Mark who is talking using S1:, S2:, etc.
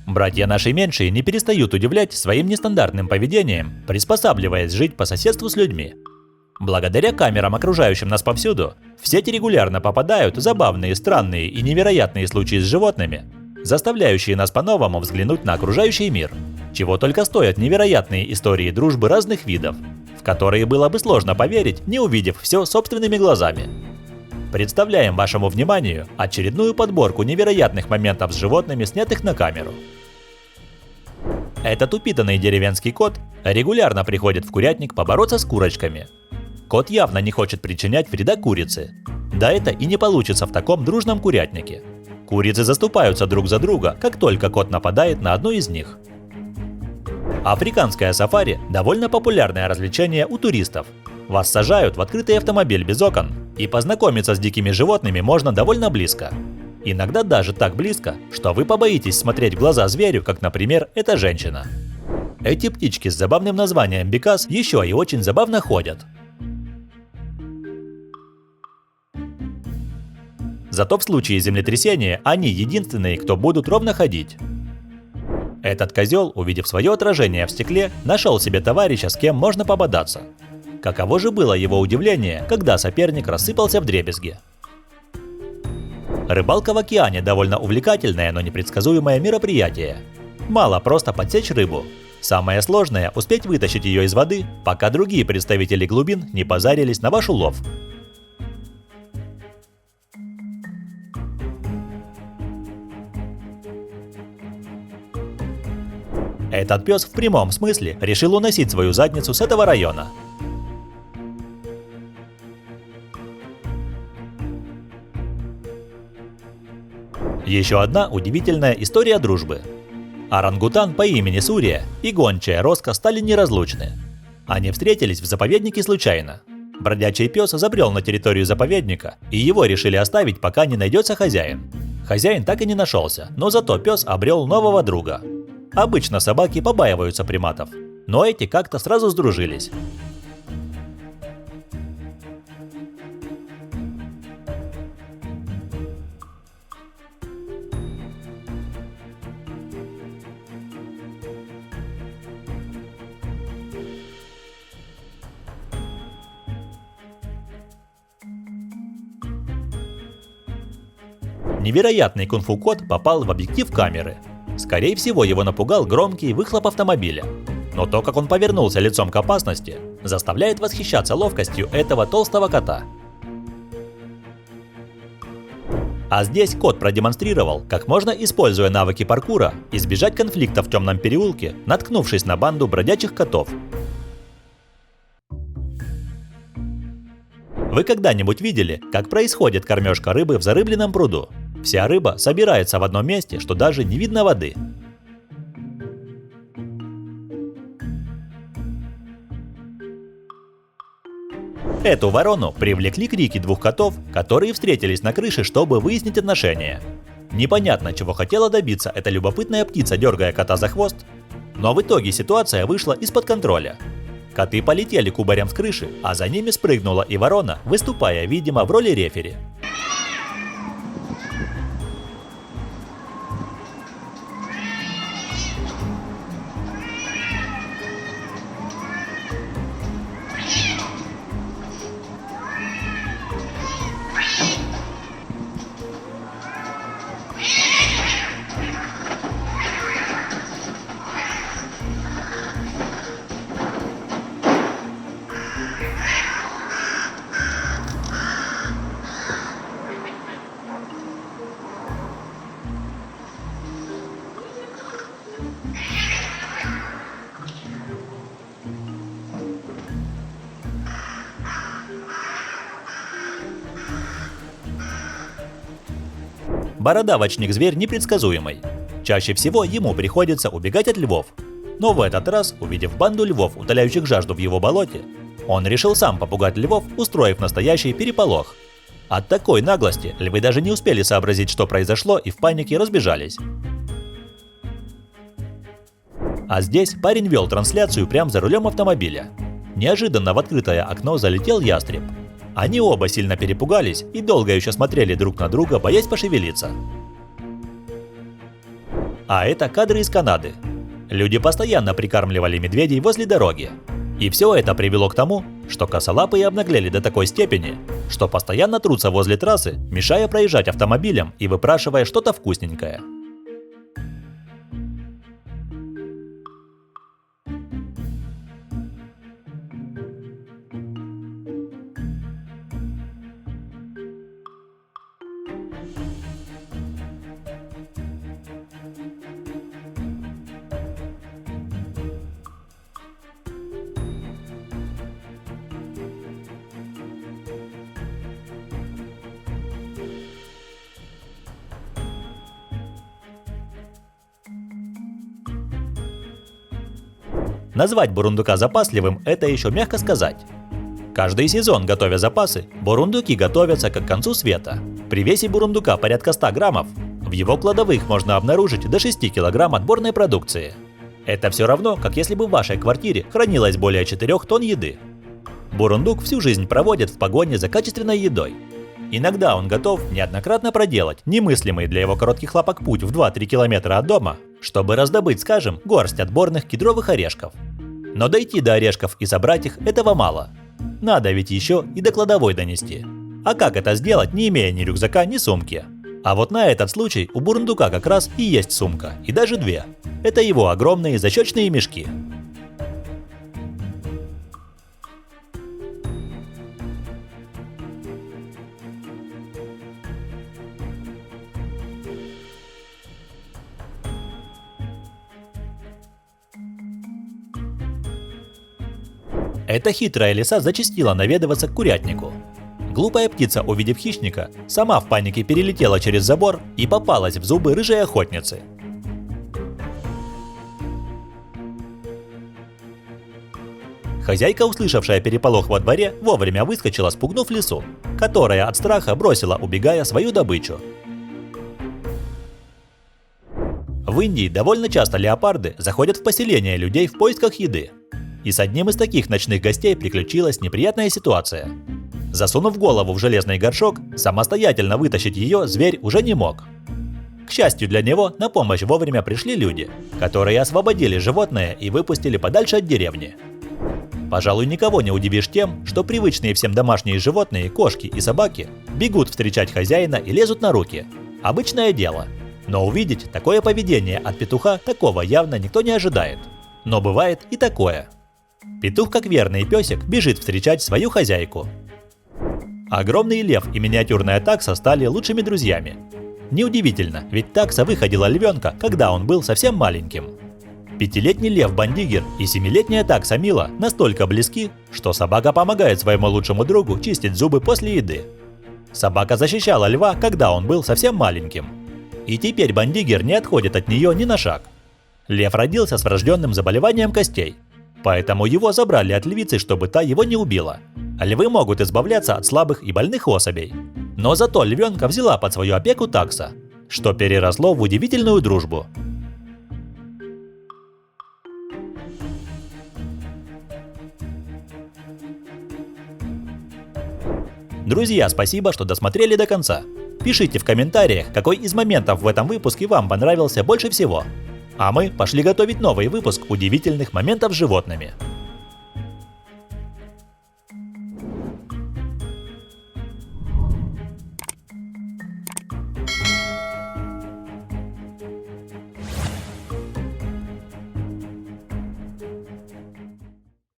S1: Братья наши меньшие не перестают удивлять своим нестандартным поведением, приспосабливаясь жить по соседству с людьми. Благодаря камерам, окружающим нас повсюду, в сеть регулярно попадают забавные, странные и невероятные случаи с животными, заставляющие нас по-новому взглянуть на окружающий мир. Чего только стоят невероятные истории дружбы разных видов, в которые было бы сложно поверить, не увидев все собственными глазами. Представляем вашему вниманию очередную подборку невероятных моментов с животными, снятых на камеру. Этот упитанный деревенский кот регулярно приходит в курятник побороться с курочками. Кот явно не хочет причинять вреда курице. Да это и не получится в таком дружном курятнике. Курицы заступаются друг за друга, как только кот нападает на одну из них. Африканское сафари – довольно популярное развлечение у туристов. Вас сажают в открытый автомобиль без окон, и познакомиться с дикими животными можно довольно близко. Иногда даже так близко, что вы побоитесь смотреть в глаза зверю, как, например, эта женщина. Эти птички с забавным названием бекас еще и очень забавно ходят. Зато в случае землетрясения они единственные, кто будут ровно ходить. Этот козел, увидев свое отражение в стекле, нашел себе товарища, с кем можно пободаться. Каково же было его удивление, когда соперник рассыпался вдребезги. Рыбалка в океане – довольно увлекательное, но непредсказуемое мероприятие. Мало просто подсечь рыбу. Самое сложное – успеть вытащить ее из воды, пока другие представители глубин не позарились на ваш улов. Этот пес в прямом смысле решил уносить свою задницу с этого района. Еще одна удивительная история дружбы. Орангутан по имени Сурия и гончая Роско стали неразлучны. Они встретились в заповеднике случайно. Бродячий пес забрел на территорию заповедника, и его решили оставить, пока не найдется хозяин. Хозяин так и не нашелся, но зато пес обрел нового друга. Обычно собаки побаиваются приматов, но эти как-то сразу сдружились. Невероятный кунг-фу кот попал в объектив камеры. Скорее всего, его напугал громкий выхлоп автомобиля. Но то, как он повернулся лицом к опасности, заставляет восхищаться ловкостью этого толстого кота. А здесь кот продемонстрировал, как можно, используя навыки паркура, избежать конфликта в темном переулке, наткнувшись на банду бродячих котов. Вы когда-нибудь видели, как происходит кормежка рыбы в зарыбленном пруду? Вся рыба собирается в одном месте, что даже не видно воды. Эту ворону привлекли крики двух котов, которые встретились на крыше, чтобы выяснить отношения. Непонятно, чего хотела добиться эта любопытная птица, дергая кота за хвост, но в итоге ситуация вышла из-под контроля. Коты полетели кубарем с крыши, а за ними спрыгнула и ворона, выступая, видимо, в роли рефери. Бородавочник-зверь непредсказуемый. Чаще всего ему приходится убегать от львов. Но в этот раз, увидев банду львов, утоляющих жажду в его болоте, он решил сам попугать львов, устроив настоящий переполох. От такой наглости львы даже не успели сообразить, что произошло, и в панике разбежались. А здесь парень вел трансляцию прямо за рулем автомобиля. Неожиданно в открытое окно залетел ястреб. Они оба сильно перепугались и долго еще смотрели друг на друга, боясь пошевелиться. А это кадры из Канады. Люди постоянно прикармливали медведей возле дороги. И все это привело к тому, что косолапые обнаглели до такой степени, что постоянно трутся возле трассы, мешая проезжать автомобилям и выпрашивая что-то вкусненькое. Назвать бурундука запасливым – это еще мягко сказать. Каждый сезон, готовя запасы, бурундуки готовятся как к концу света. При весе бурундука порядка 100 граммов, в его кладовых можно обнаружить до 6 килограмм отборной продукции. Это все равно, как если бы в вашей квартире хранилось более 4 тонн еды. Бурундук всю жизнь проводит в погоне за качественной едой. Иногда он готов неоднократно проделать немыслимый для его коротких лапок путь в 2-3 километра от дома, чтобы раздобыть, скажем, горсть отборных кедровых орешков. Но дойти до орешков и собрать их – этого мало. Надо ведь еще и до кладовой донести. А как это сделать, не имея ни рюкзака, ни сумки? А вот на этот случай у бурундука как раз и есть сумка, и даже 2. Это его огромные защечные мешки. Эта хитрая лиса зачастила наведываться к курятнику. Глупая птица, увидев хищника, сама в панике перелетела через забор и попалась в зубы рыжей охотницы. Хозяйка, услышавшая переполох во дворе, вовремя выскочила, спугнув лису, которая от страха бросила, убегая, свою добычу. В Индии довольно часто леопарды заходят в поселения людей в поисках еды. И с одним из таких ночных гостей приключилась неприятная ситуация. Засунув голову в железный горшок, самостоятельно вытащить ее зверь уже не мог. К счастью для него, на помощь вовремя пришли люди, которые освободили животное и выпустили подальше от деревни. Пожалуй, никого не удивишь тем, что привычные всем домашние животные, кошки и собаки, бегут встречать хозяина и лезут на руки. Обычное дело. Но увидеть такое поведение от петуха такого явно никто не ожидает. Но бывает и такое. Петух, как верный песик, бежит встречать свою хозяйку. Огромный лев и миниатюрная такса стали лучшими друзьями. Неудивительно, ведь такса выходила львенка, когда он был совсем маленьким. 5-летний лев Бандигер и 7-летняя такса Мила настолько близки, что собака помогает своему лучшему другу чистить зубы после еды. Собака защищала льва, когда он был совсем маленьким. И теперь Бандигер не отходит от нее ни на шаг. Лев родился с врожденным заболеванием костей. Поэтому его забрали от львицы, чтобы та его не убила. Львы могут избавляться от слабых и больных особей. Но зато львенка взяла под свою опеку такса, что переросло в удивительную дружбу. Друзья, спасибо, что досмотрели до конца. Пишите в комментариях, какой из моментов в этом выпуске вам понравился больше всего. А мы пошли готовить новый выпуск удивительных моментов с животными.